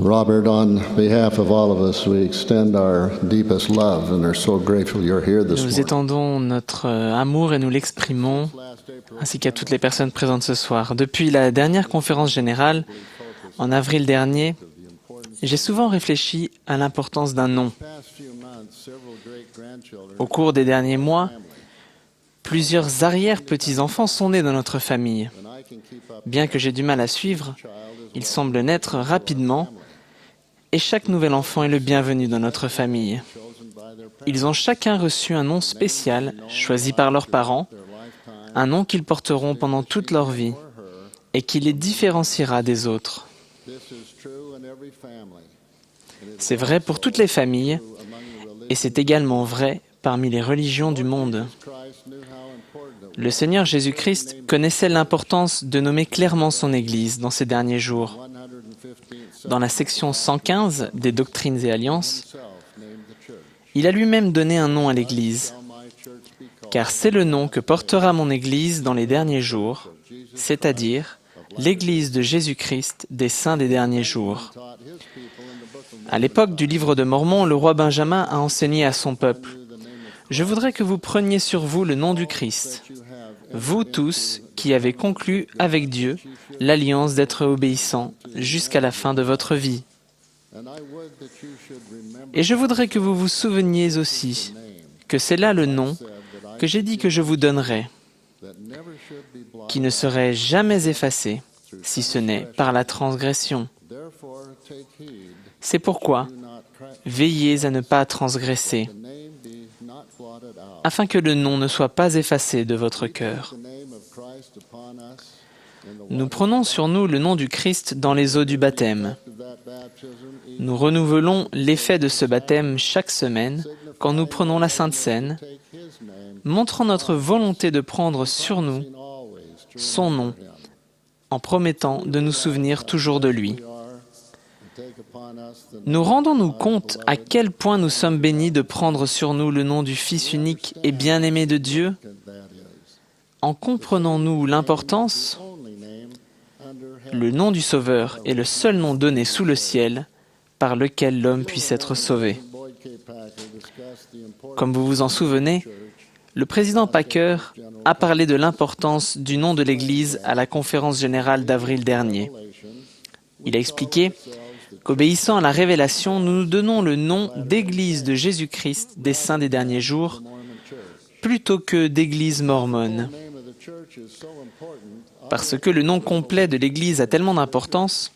Robert, on behalf of all of us, we extend our deepest love and are so grateful you're here this Nous morning. étendons notre amour et nous l'exprimons, ainsi qu'à toutes les personnes présentes ce soir. Depuis la dernière conférence générale, en avril dernier, j'ai souvent réfléchi à l'importance d'un nom. Au cours des derniers mois, plusieurs arrière-petits-enfants sont nés dans notre famille. Bien que j'ai du mal à suivre, ils semblent naître rapidement et chaque nouvel enfant est le bienvenu dans notre famille. Ils ont chacun reçu un nom spécial, choisi par leurs parents, un nom qu'ils porteront pendant toute leur vie et qui les différenciera des autres. C'est vrai pour toutes les familles et c'est également vrai parmi les religions du monde. Le Seigneur Jésus-Christ connaissait l'importance de nommer clairement son Église dans ces derniers jours. Dans la section 115 des Doctrines et Alliances, il a lui-même donné un nom à l'Église, car c'est le nom que portera mon Église dans les derniers jours, c'est-à-dire l'Église de Jésus-Christ des saints des derniers jours. À l'époque du livre de Mormon, le roi Benjamin a enseigné à son peuple: « Je voudrais que vous preniez sur vous le nom du Christ, vous tous qui avez conclu avec Dieu l'alliance d'être obéissants jusqu'à la fin de votre vie. Et je voudrais que vous vous souveniez aussi que c'est là le nom que j'ai dit que je vous donnerai, qui ne serait jamais effacé, si ce n'est par la transgression. C'est pourquoi, veillez à ne pas transgresser, afin que le nom ne soit pas effacé de votre cœur. » Nous prenons sur nous le nom du Christ dans les eaux du baptême. Nous renouvelons l'effet de ce baptême chaque semaine quand nous prenons la Sainte Seine, montrant notre volonté de prendre sur nous son nom, en promettant de nous souvenir toujours de lui. Nous rendons-nous compte à quel point nous sommes bénis de prendre sur nous le nom du Fils unique et bien-aimé de Dieu? En comprenons-nous l'importance? Le nom du Sauveur est le seul nom donné sous le ciel par lequel l'homme puisse être sauvé. Comme vous vous en souvenez, le président Packer a parlé de l'importance du nom de l'Église à la conférence générale d'avril dernier. Il a expliqué qu'obéissant à la révélation, nous nous donnons le nom d'Église de Jésus-Christ des saints des derniers jours, plutôt que d'Église mormone. Parce que le nom complet de l'Église a tellement d'importance,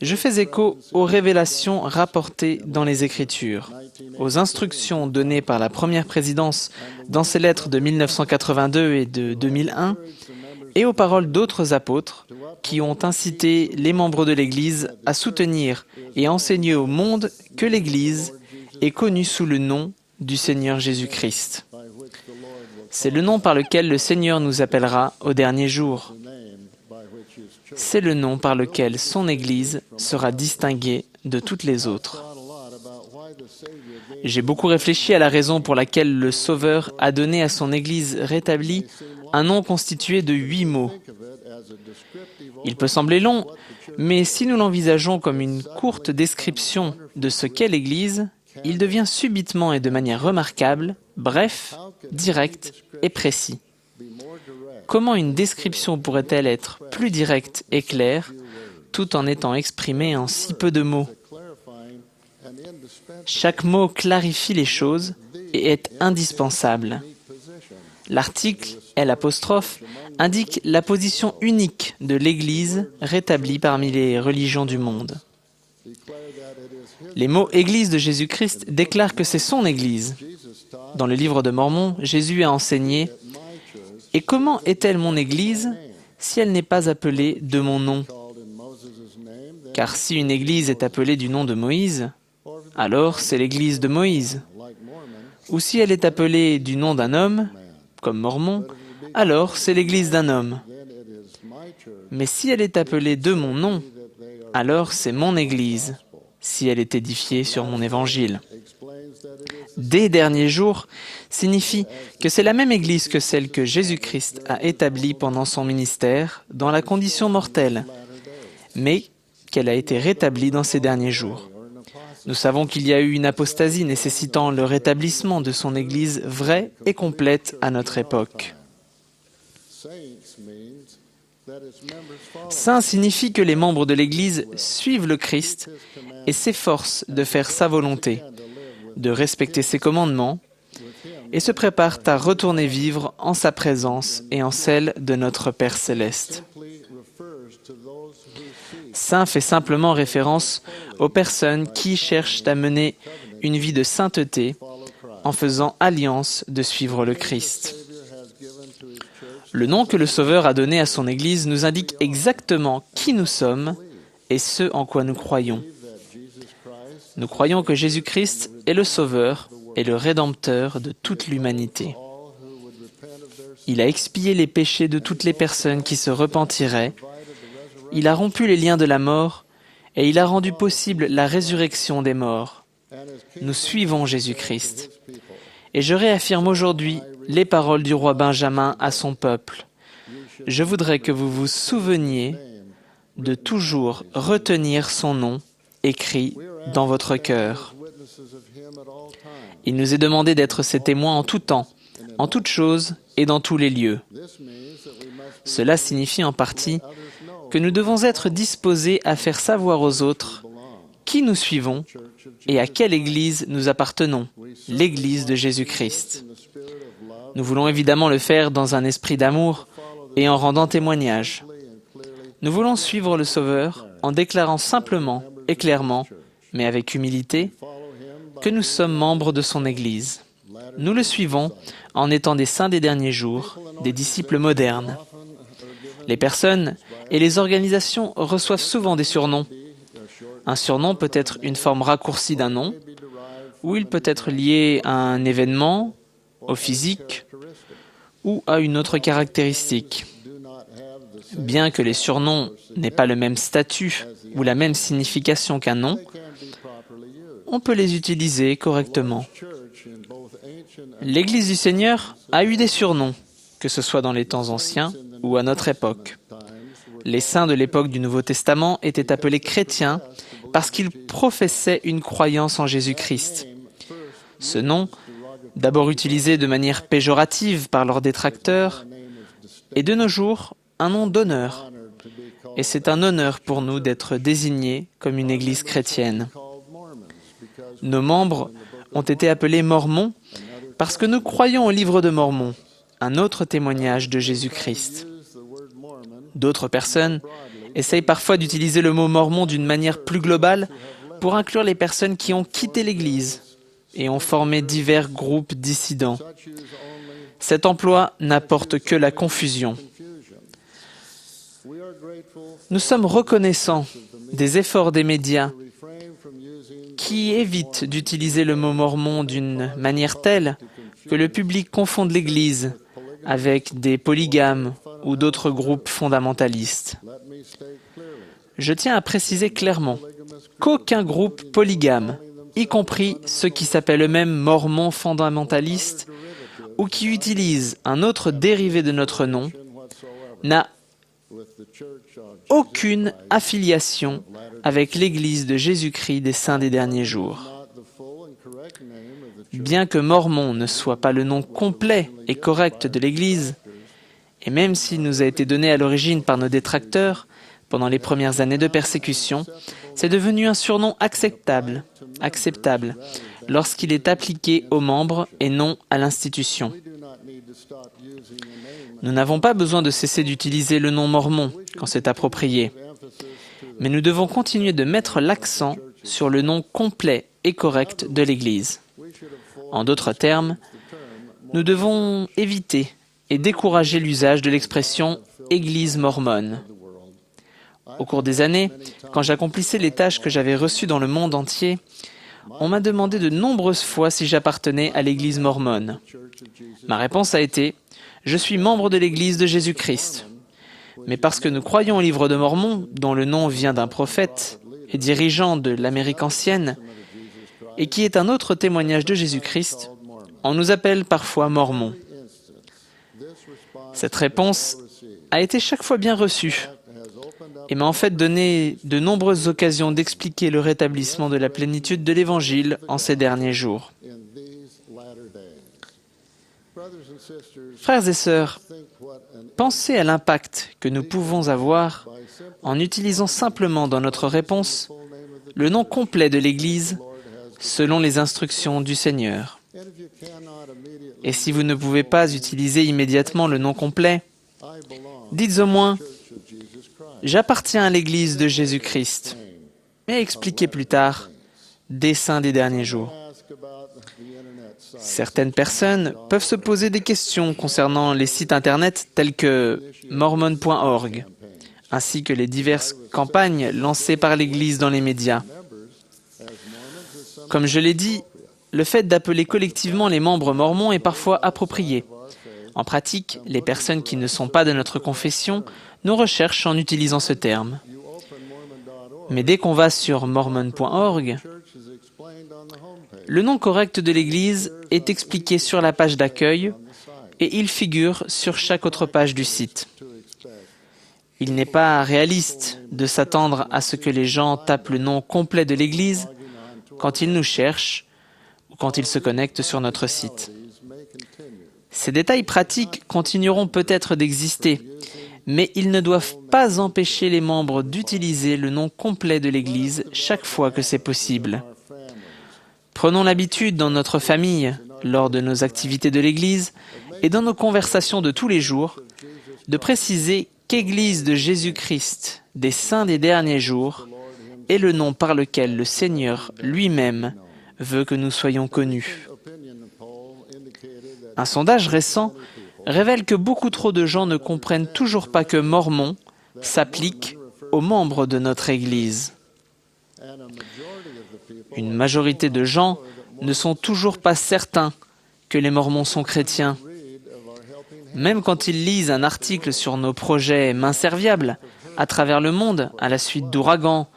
je fais écho aux révélations rapportées dans les Écritures, aux instructions données par la première présidence dans ses lettres de 1982 et de 2001, et aux paroles d'autres apôtres qui ont incité les membres de l'Église à soutenir et enseigner au monde que l'Église est connue sous le nom du Seigneur Jésus-Christ. C'est le nom par lequel le Seigneur nous appellera au dernier jour. C'est le nom par lequel son Église sera distinguée de toutes les autres. J'ai beaucoup réfléchi à la raison pour laquelle le Sauveur a donné à son Église rétablie un nom constitué de 8 mots. Il peut sembler long, mais si nous l'envisageons comme une courte description de ce qu'est l'Église, il devient subitement et de manière remarquable, bref, direct et précis. Comment une description pourrait-elle être plus directe et claire, tout en étant exprimée en si peu de mots? Chaque mot clarifie les choses et est indispensable. L'article L' indique la position unique de l'Église rétablie parmi les religions du monde. Les mots « Église de Jésus-Christ » déclarent que c'est son Église. Dans le livre de Mormon, Jésus a enseigné « Et comment est-elle mon Église si elle n'est pas appelée de mon nom? Car si une Église est appelée du nom de Moïse, alors c'est l'Église de Moïse. Ou si elle est appelée du nom d'un homme, comme Mormon, alors c'est l'Église d'un homme. Mais si elle est appelée de mon nom, alors c'est mon Église, si elle est édifiée sur mon Évangile. » Des derniers jours signifie que c'est la même Église que celle que Jésus-Christ a établie pendant son ministère dans la condition mortelle, mais qu'elle a été rétablie dans ces derniers jours. Nous savons qu'il y a eu une apostasie nécessitant le rétablissement de son Église vraie et complète à notre époque. Saint signifie que les membres de l'Église suivent le Christ et s'efforcent de faire sa volonté, de respecter ses commandements et se préparent à retourner vivre en sa présence et en celle de notre Père céleste. Saint fait simplement référence aux personnes qui cherchent à mener une vie de sainteté en faisant alliance de suivre le Christ. Le nom que le Sauveur a donné à son Église nous indique exactement qui nous sommes et ce en quoi nous croyons. Nous croyons que Jésus-Christ est le Sauveur et le Rédempteur de toute l'humanité. Il a expié les péchés de toutes les personnes qui se repentiraient. Il a rompu les liens de la mort et il a rendu possible la résurrection des morts. Nous suivons Jésus-Christ. Et je réaffirme aujourd'hui les paroles du roi Benjamin à son peuple. Je voudrais que vous vous souveniez de toujours retenir son nom écrit dans votre cœur. Il nous est demandé d'être ses témoins en tout temps, en toutes choses et dans tous les lieux. Cela signifie en partie que nous devons être disposés à faire savoir aux autres qui nous suivons et à quelle Église nous appartenons, l'Église de Jésus-Christ. Nous voulons évidemment le faire dans un esprit d'amour et en rendant témoignage. Nous voulons suivre le Sauveur en déclarant simplement et clairement, mais avec humilité, que nous sommes membres de son Église. Nous le suivons en étant des saints des derniers jours, des disciples modernes. Les personnes et les organisations reçoivent souvent des surnoms. Un surnom peut être une forme raccourcie d'un nom, ou il peut être lié à un événement, au physique, ou à une autre caractéristique. Bien que les surnoms n'aient pas le même statut ou la même signification qu'un nom, on peut les utiliser correctement. L'Église du Seigneur a eu des surnoms, que ce soit dans les temps anciens ou à notre époque. Les saints de l'époque du Nouveau Testament étaient appelés chrétiens parce qu'ils professaient une croyance en Jésus-Christ. Ce nom, d'abord utilisé de manière péjorative par leurs détracteurs, est de nos jours un nom d'honneur. Et c'est un honneur pour nous d'être désignés comme une Église chrétienne. Nos membres ont été appelés Mormons parce que nous croyons au livre de Mormon, un autre témoignage de Jésus-Christ. D'autres personnes essayent parfois d'utiliser le mot mormon d'une manière plus globale pour inclure les personnes qui ont quitté l'Église et ont formé divers groupes dissidents. Cet emploi n'apporte que la confusion. Nous sommes reconnaissants des efforts des médias qui évitent d'utiliser le mot mormon d'une manière telle que le public confonde l'Église avec des polygames ou d'autres groupes fondamentalistes. Je tiens à préciser clairement qu'aucun groupe polygame, y compris ceux qui s'appellent eux-mêmes mormons fondamentalistes ou qui utilisent un autre dérivé de notre nom, n'a aucune affiliation avec l'Église de Jésus-Christ des Saints des derniers jours. Bien que Mormon ne soit pas le nom complet et correct de l'Église, et même s'il nous a été donné à l'origine par nos détracteurs, pendant les premières années de persécution, c'est devenu un surnom acceptable lorsqu'il est appliqué aux membres et non à l'institution. Nous n'avons pas besoin de cesser d'utiliser le nom mormon quand c'est approprié, mais nous devons continuer de mettre l'accent sur le nom complet et correct de l'Église. En d'autres termes, nous devons éviter et décourager l'usage de l'expression « Église mormone ». Au cours des années, quand j'accomplissais les tâches que j'avais reçues dans le monde entier, on m'a demandé de nombreuses fois si j'appartenais à l'Église mormone. Ma réponse a été « Je suis membre de l'Église de Jésus-Christ ». Mais parce que nous croyons au livre de Mormon, dont le nom vient d'un prophète et dirigeant de l'Amérique ancienne, et qui est un autre témoignage de Jésus-Christ, on nous appelle parfois Mormons. Cette réponse a été chaque fois bien reçue, et m'a en fait donné de nombreuses occasions d'expliquer le rétablissement de la plénitude de l'Évangile en ces derniers jours. Frères et sœurs, pensez à l'impact que nous pouvons avoir en utilisant simplement dans notre réponse le nom complet de l'Église selon les instructions du Seigneur. Et si vous ne pouvez pas utiliser immédiatement le nom complet, dites au moins « J'appartiens à l'Église de Jésus-Christ » et expliquez plus tard « Des saints des derniers jours ». Certaines personnes peuvent se poser des questions concernant les sites internet tels que mormon.org, ainsi que les diverses campagnes lancées par l'Église dans les médias. Comme je l'ai dit, le fait d'appeler collectivement les membres mormons est parfois approprié. En pratique, les personnes qui ne sont pas de notre confession nous recherchent en utilisant ce terme. Mais dès qu'on va sur mormon.org, le nom correct de l'Église est expliqué sur la page d'accueil et il figure sur chaque autre page du site. Il n'est pas réaliste de s'attendre à ce que les gens tapent le nom complet de l'Église quand ils nous cherchent ou quand ils se connectent sur notre site. Ces détails pratiques continueront peut-être d'exister, mais ils ne doivent pas empêcher les membres d'utiliser le nom complet de l'Église chaque fois que c'est possible. Prenons l'habitude dans notre famille, lors de nos activités de l'Église et dans nos conversations de tous les jours, de préciser qu'Église de Jésus-Christ, des saints des derniers jours, est le nom par lequel le Seigneur lui-même veut que nous soyons connus. Un sondage récent révèle que beaucoup trop de gens ne comprennent toujours pas que mormon s'applique aux membres de notre Église. Une majorité de gens ne sont toujours pas certains que les Mormons sont chrétiens. Même quand ils lisent un article sur nos projets mains serviables à travers le monde à la suite d'ouragans,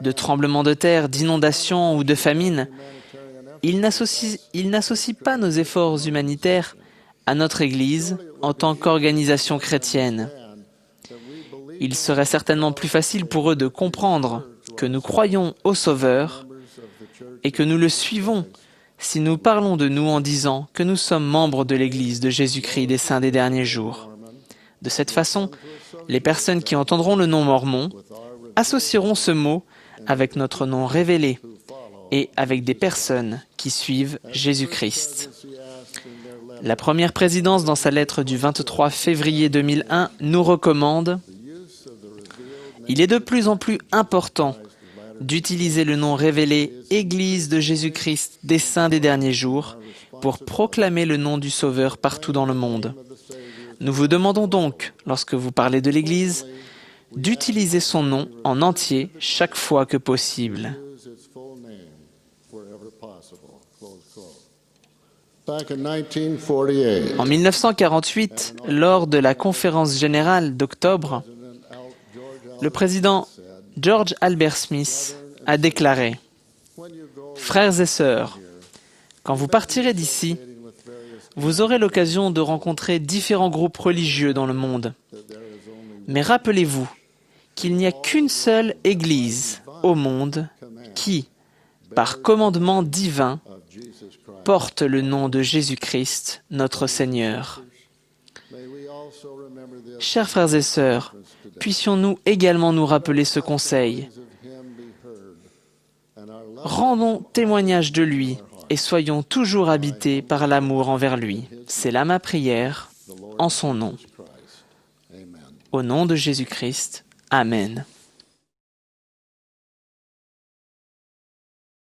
de tremblements de terre, d'inondations ou de famines, ils n'associent pas nos efforts humanitaires à notre Église en tant qu'organisation chrétienne. Il serait certainement plus facile pour eux de comprendre que nous croyons au Sauveur et que nous le suivons si nous parlons de nous en disant que nous sommes membres de l'Église de Jésus-Christ des saints des derniers jours. De cette façon, les personnes qui entendront le nom mormon associeront ce mot avec notre nom révélé et avec des personnes qui suivent Jésus-Christ. La première présidence, dans sa lettre du 23 février 2001, nous recommande « Il est de plus en plus important d'utiliser le nom révélé Église de Jésus-Christ des saints des derniers jours pour proclamer le nom du Sauveur partout dans le monde. Nous vous demandons donc, lorsque vous parlez de l'Église, d'utiliser son nom en entier chaque fois que possible. » En 1948, lors de la conférence générale d'octobre, le président George Albert Smith a déclaré « Frères et sœurs, quand vous partirez d'ici, vous aurez l'occasion de rencontrer différents groupes religieux dans le monde. Mais rappelez-vous qu'il n'y a qu'une seule Église au monde qui, par commandement divin, porte le nom de Jésus-Christ, notre Seigneur. Chers frères et sœurs, puissions-nous également nous rappeler ce conseil. Rendons témoignage de lui et soyons toujours habités par l'amour envers lui. C'est là ma prière, en son nom. Au nom de Jésus-Christ, Amen.